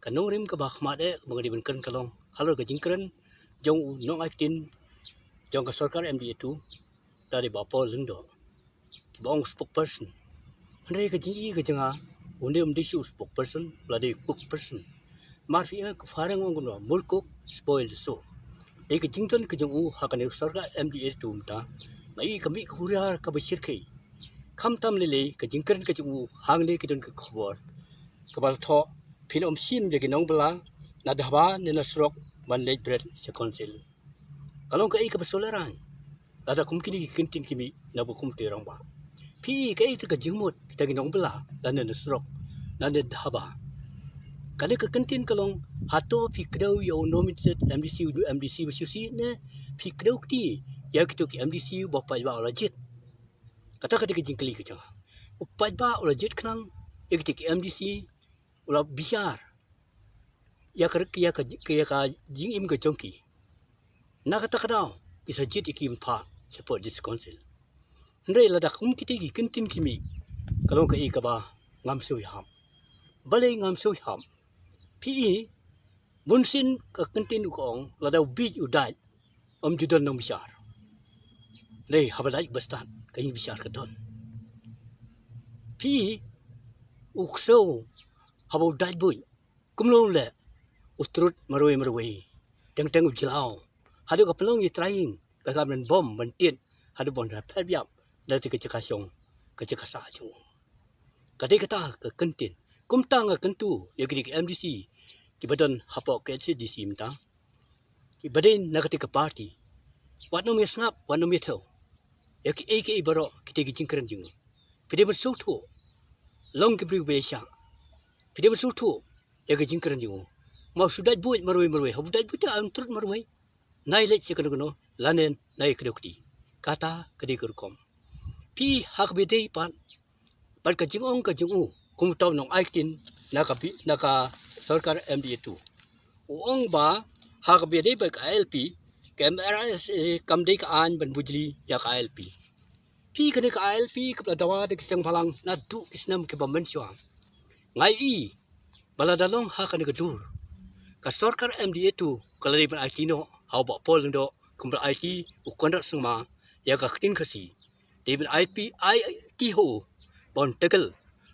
kanong rim ka bak made mga di ben kalong halor ka jingkren jong nong aktin jong ka sarkar MDA2 dari bapo lindo bong spokesperson andre ka jingi ka janga unde umdishu spokesperson lade spokesperson marfia ka farang ngono mulko spoil so e ka jington ka jong hakane sarkar MDA2 ta mai kami ka hurar ka basir kai kham tam lele ka jingkren ka jong hangne ka jon ka khobor kabal tho Pilom sim de ginong bela nadhaba ni nasrok ban late bread sa council. Kalong ka ka basolaran. Lada kumkini kintin kimi na bukum tirang ba. Pi ka ka jingmut kita ginong bela dan nasrok dan nadhaba. Kali ka kintin kalong hato pi kdaw yo nominated MDC basusi ne pi kdaw ti ya kitu ki MDC bapa ba legit. Kata ka jingkali ka jang. Upai ba legit kanang ya kitu ki MDC ulah biar ya ka jing im ka jongki na kata kadau isa jit ikim pa support this council ndre la da kum kiti ki kintin kimi kalong ka ka ba ngam su ham bale ngam su ham pi bunsin ka kintin ko ong la da bi u dai judon nong biar le habalai bastan ka biar ka don pi ukso habau dai boy kumlong le utrut maroi teng ujlau hadu ka pelong i trying ka men bom bentin hadu bon ra phabiap la ti ka chakasong ka chakasa chu kati kata ka kentin kumtang ka kentu ya ki MDC ki badan hapo ka CDC mta ki badin na kati ka party wat no mi snap wat no mi tho ya ki AK baro ki ti ki jingkran jing pide ba so tho long ki bri be sha Pide bersutu, ya ke jingkran jingu. Mau sudah buat marwai, habu dah buat am turut marwai. Nai lek se kono lanen nai kedokti. Kata kedi kerkom. Pi hak bedei pan. Ban ka jingong ka jingu. Kum tau nong aikin naka sarkar MDA2. Uong ba hak bedei ba ka LP KMRS kamdei ka an ban bujli ya ka LP. Pi kene ka LP ka dawa de kisang palang na du kisnam ke bamensyang. Ngai baladalong hakan gadur ka sarkar MDA2 kalari ban akino hau ba pol ndo kumbra IT ukondra sungma ya ka ktin khasi debin IP IT ho bon tekel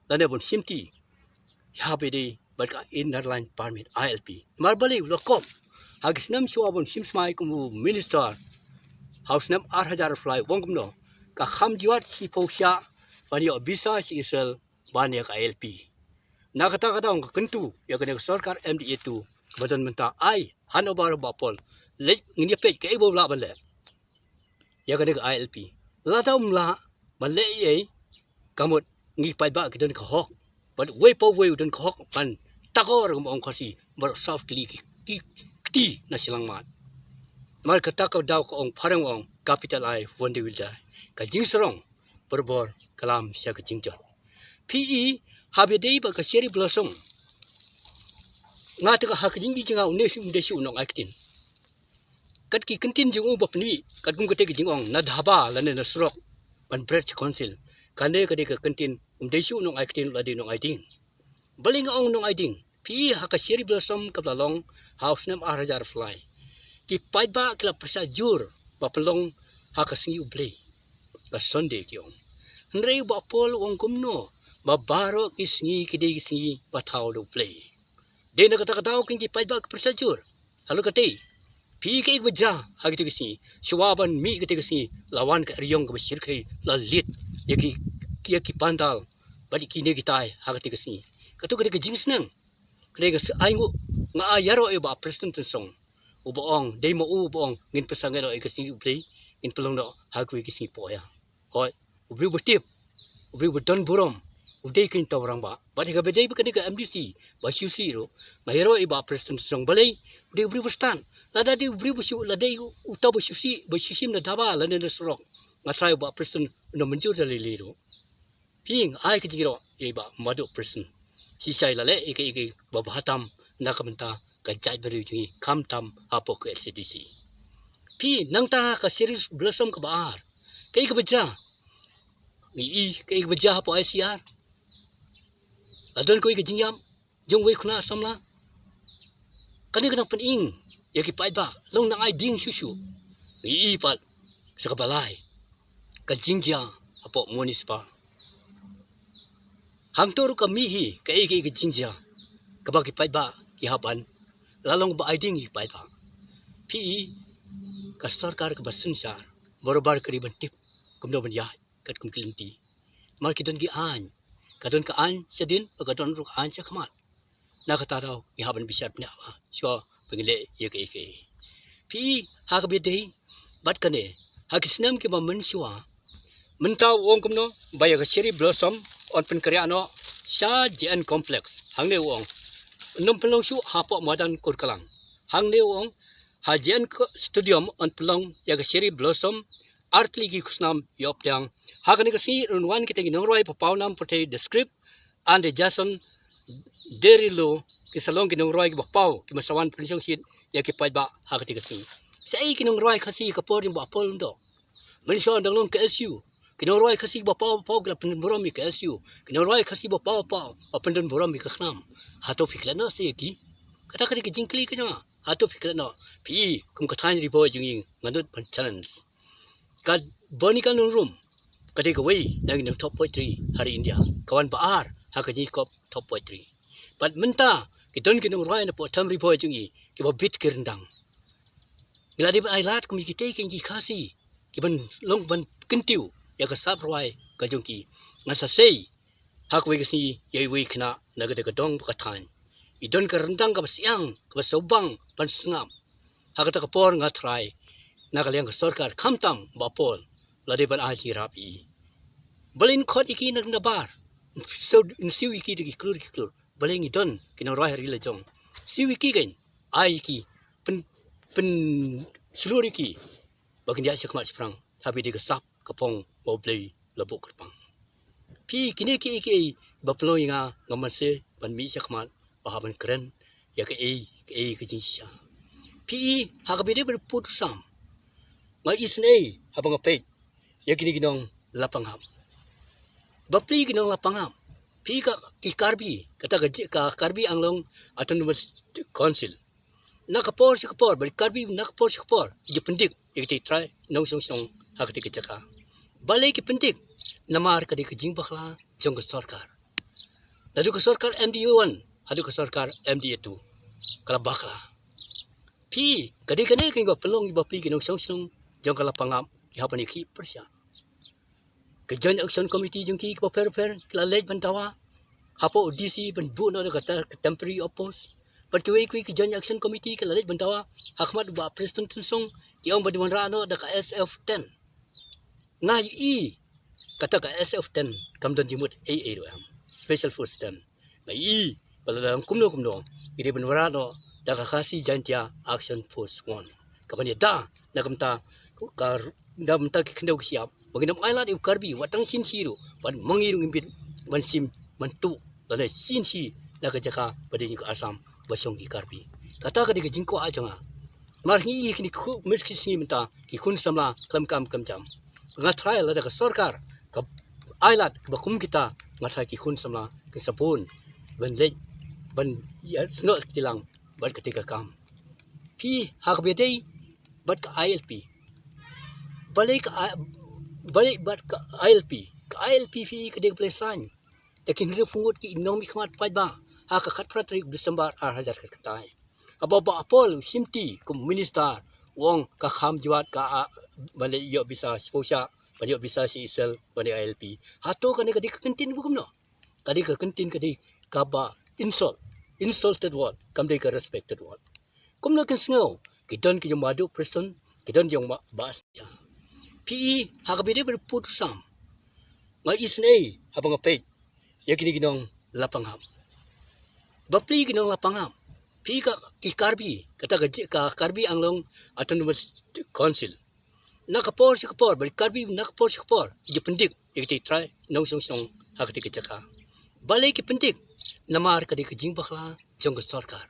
lane bon simti ya bede barka inner line permit ILP marbali lokom hagisnam shwa bon simsmai kumu minister house nam 8000 fly wongkumno ka kham jiwat si posya bani obisa si Israel bani ka ILP na kata ang kentu ya kena sarkar MDA2 kebadan menta ai hanobar bapol lek ngini pej ke ibo la bale ya kena ke ILP la taum la bale ye kamut ngi pai ba kidan ka hok but we po we dan ka hok pan takor ngom ong khasi bar soft klik ti na silang mat mar kata ka daw ko ong parang ong capital I wonde wilda ka jingsrong berbor kalam sia ke jingjot PE habedei ba ka seri blossom ngata ka hak jingi jinga undesu nong aktin kat ki kentin jingu ba pni kat gum kate jingong na dhaba lane na srok ban breach council kane ka de ka kentin undesu nong aktin ladi nong aiting baling ong nong aiting pi hak ka seri blossom ka blalong house nam 8000 fly ki pai ba kla prasa jur ba pelong hak singi ublei ka sunday kiong ndrei ba pol ong kumno babaro kisngi kide kisngi batau do play de na kata kata kingi pai ba persajur halu kate pi ke ik baja hagitu kisngi swaban mi kite kisngi lawan ka riong ka basir kai la lit yaki pandal badi kine kitai hagati kisngi katu kade ke jingsnang kade ke aingu nga ayaro e ba president song uboong de mo uboong ngin pesangero e kisngi play in pelong no hagwi kisngi poya hoi ubri butip ubri buton burom Udai kin tawrang ba badi ka bedai ka MDC ba siusi ro mahero iba president song balai de ubri bustan lada de ubri busu lada utaw bususi na daba lada na surok ngatrai ba president no menjur dali liro ping ai ka jiro iba madu president si sai lale ike ba bahatam na kamenta ka jai bari ji kam tam apo ka LCDC pi nangta ka series blossom ka baar kai ka baja ni kai ka baja apo ICR adon koi ke jingyam jong wei khuna samla Kani kanang paning, yaki pa iba, long nang ay ding susu. Iipat sa kabalay, kajingja apo munisipal. Hangtoro kamihi kaigi kajingja, kabagi pa iba ihaban, lalong ba ay ding ipa iba. Pi kasarkar kabasinsar, borobar kariban tip, kumdo man yahay, kat kumkilinti. Markidon gian, kadon kaan siya din, pagkadon kaan siya kamat. Nakataraw, ihaban bisyat niya, siya pangili, yaki. Pi hakabiday, bat kane, hakisinam ki mamansiwa, mentaw wong kumno, bayaga cherry blossom, on penkariano, siya GN complex, hang ne wong, pelong su hapo madan kurkalang, hang ne wong, ha GN studium on pelong yaga cherry blossom, art ligi kusnam yoplyang, hakani kasi runwan kita ginongroy papawnam pote the script, and the Jason Derilo, kisalong ginongroy bakpaw, kimasawan prinsong sit, yakipad ba hakati kasi. Sa ay kinongroy kasi kapor yung bapol ndo. Manisyon ang long KSU. Kinongroy kasi bapaw-paw kila pendenborami KSU. Kinongroy kasi bapaw-paw pendenborami kaknam. Hato fikla na sa yaki. Kata-kata kijingkli ka nga. Hato fikla na. Pi, kung katayin ribo yung nganod pan challenge. Kad boni ka ng room. Kati kaway nang top poetry hari India. Kawan baar hakajikop top poetry. But menta kiton kinongroy na po tam ribo yung kibabit kirendang. Ila di ba ay lahat kumikitay kang kasi kiban long ban kentiu ya kasap roy kajongki ngasa say hakwe kasi yaiwi kna nagadagadong bakatan idon ka rendang ka basyang ka basobang pansngam hakata kapor nga try nakalyang ka sarkar kamtam bapol la di ban aji rapi balin khot iki nagnabar so siu iki di klur balin idon kinoroy harila jong siu iki gain ai iki pen seluruh ki bagi dia sekmat seperang tapi dia gesap kepong mau beli lebuk kerpang pi kini ki baplo inga ngaman se ban mi sekmat bahaban keren ya ke jinsya pi hakabi dia berputusam ngai isne habang apet ya kini ginong lapangam bapli ginong lapangam pi ka ki karbi kata gaji ka karbi anglong autonomous council nakapor si kapor balik karbi nakapor si kapor ije pendik ikiti try nong song hakati kecaka balik ki pendik namar kadi kejing bakla jong ke sarkar ladu ke sarkar MDU1 hadu ke sarkar MDU2 kala bakla pi kadi kane king pelong iba pli nong song jong kala pangam ihapani ki persya ke joint action committee jong ki ko per kala lej bantawa hapo DC ban bu no kata temporary oppose Perkiwai kui ki joint action committee ke lalit bantawa hakmat ba Preston Tensong yang badiwan rano da ka SF10 na kata ka SF10 kamdon jimut AA ram special force 10 na balalang kumno ide banwarano da ka kasi jointia action force 1 kapanya da nakamta ka damta ki kendaw siap baginam ailat iu karbi watang sinsiru ban mangirung impit ban sim mantu lale sinsi nakajaka badini ko asam basong di karbi kata kadi ke jingko aja nga marhi kini ku meski sini minta ki kun samla kam jam nga trial ada ke sarkar ke ailat ke bakum kita ngata ki kun samla ke sabun ban lej ban ya sno tilang ban ketika kam pi hak bedai bat ke ILP balik bat ke ILP fi ke deg plesan lakin hidup fungut ki inom ikmat pada hakakat pratrik Desember hajar katai ababa apol simti kum minister wong kakham jiwat ka balik yo bisa sposa balik bisa si isel balik ILP hato kani kadi kentin bukum no kadi ke kentin kadi kaba insulted word kam dei ka respected word kum no ken sngo kidon ki madu person kidon jong bas PE hakabide berputusam ngai isne habang apet yakini ginong lapangam bapli ginong lapangam pi ka ki karbi kata gaji ka karbi anglong autonomous council nakapor si kapor balik karbi nakapor si kapor ije pendik ikiti try nong song hakati kecaka balik ki pendik namar kadi kejing bakla jong ke sarkar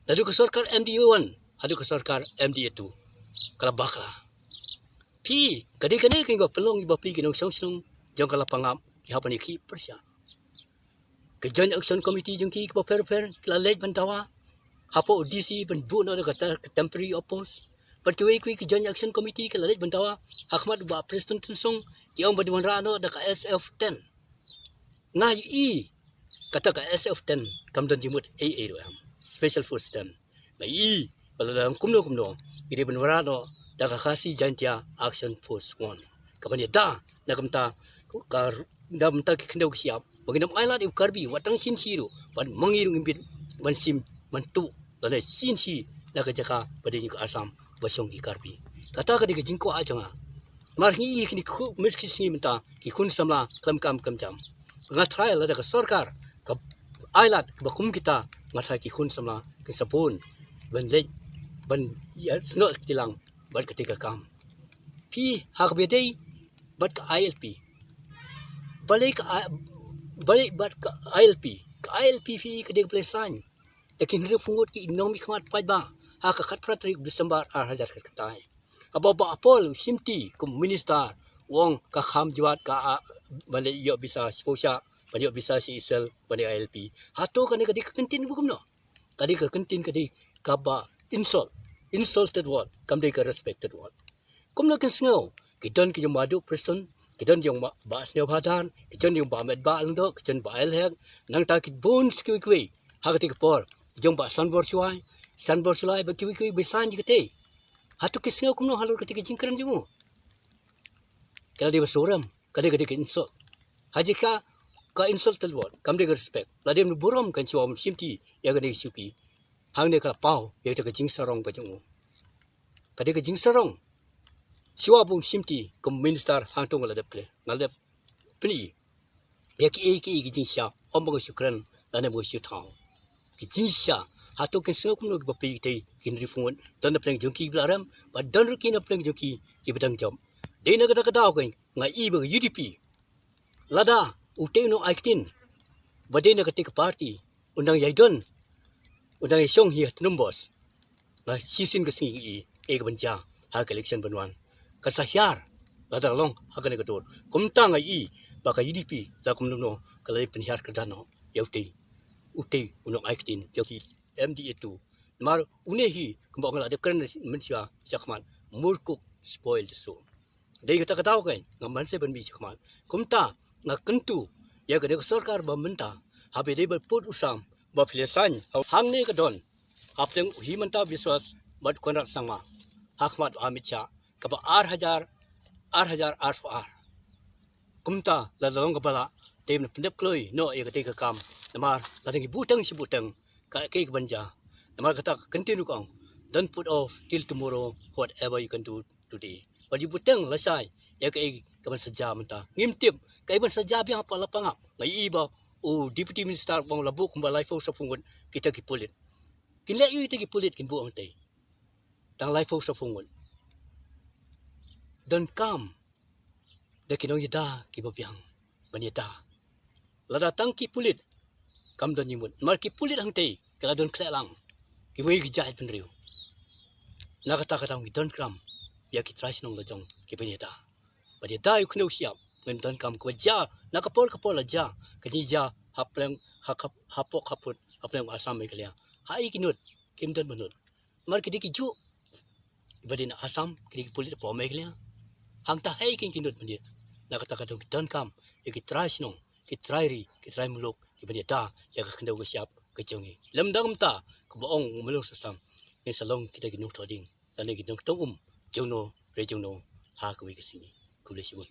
ladu ke sarkar MDU1 hadu ke sarkar MDU2 kala bakla pi kadi kane king pelong iba pli ginong song jong kala pangam ihapani ki persya ke joint action committee jong ki ko per kala lej bantawa hapo DC ben bu no kata temporary oppose but kui ki joint action committee ke lalit bendawa hakmat ba president song yang badiwan rano da ka SF10 na i kata ka SF10 kamdan jimut AA ro am special force 10 na i bala dalam kumno ide ben rano da ka kasi joint action force 1 kabanya da na kamta ka dam ta ki kendau siap baginam ailat u karbi watang sin siru ban mangirung impit ban sim mantu lale sin si na ka jaka badini ko asam basong ki karbi kata ka diga jingko ajanga mar ngi kini ku miski singi menta ki kun samla kam jam nga trial ada ka sarkar ka ailat ba kum kita ngata ki kun samla ki sapun ban le ban ya sno tilang bat ketika kam ki hak bedai bat ka ILP balik bat ka ILP fi kedek plesan lakin hidup fungut ki ekonomi khamat pajba hak kat pratrik Desember 2000 katai ababa apol simti kum minister wong ka kham jiwat ka balik yo bisa sposa balik bisa si isel balik ILP hato kan kadi kentin bukum no kadi ka kentin kadi ka ba insulted word kam de ka respected word kum no kan sngo kidon ki madu person kidon yung ba sneo bhadan kidon yung ba med ba aldo kidon ba elhek nang ta kid bon skwi hak tik por jong ba sanbor sulai ba kiwi bisan jikete hatu kisngo kumno halur ketika jingkran jumu kala dia bersoram kade insult hajika ka insult telwon kam de respect la dem burom kan chuam simti ya kade supi hang de kala pau ya de jing sarong ka jumu kade jing sarong siwa bum simti kum minister hang tong la depre ngalep pni ya ki jing sha ombo shukran la ne bo shutang ki jing sha hatu kan sengok kumno ba pi te kin rifungun dan pleng jongki blaram ba dan rukin pleng jongki ki bedang jom de na kada kan ngai i ba UDP lada uteno aitin ba de na ketik party undang yaidon undang song hi numbers la sisin ke singi e ke banja ha election banwan ka sahyar lada long ha ka ne gador kumta ngai i ba ka UDP la kumno kalai penhiar kedano yaute ute unang aitin joki MDA2 mar unehi kumbang la de kren mensia sakman murkuk spoil so dei kata kan ngaman se ban bi sakman kumta nga kentu ya ke sarkar ba menta habe dei put usam ba filesan hang ne ka don apteng hi menta biswas bad konrak sangma hakmat amit cha ka ba 8000 kumta la long ka bala tem pendep kloi no ya ke kam namar la dengi butang si butang ka banja namar kata continue kang don't put off till tomorrow whatever you can do today but you butang lasai ya ke kaman saja menta ngimtip ka iban saja biang apa lapanga ngai iba o deputy minister bang labu kumba life sa fungun kita ki pulit kinle yu ite ki pulit kin buang te tang life sa fungun don't come da kinong yada ki babiang banyata la datang ki pulit kam don yimut mar ki pulit hang te kala don klelang ki wei ki jahit penriu na kata mi don kram ya ki trais nong lojong ki banyata banyata yu kno siap ngen don kam ko ja na kapol la ja ka ji ja hapleng hapok haput hapleng asam me klia hai kinut kim don benut mar ki diki ju badin asam ki pulit po me klia hang ta hai kin kinut benit na kata don kam ya ki trais nong ki trai muluk ki banyata ya ka kendau siap ke jongi lemdang ta ko boong muluk susam ni salong kita ginuk toding dan ni ginuk tong jono re jono ha ko wi kesini ko le sibul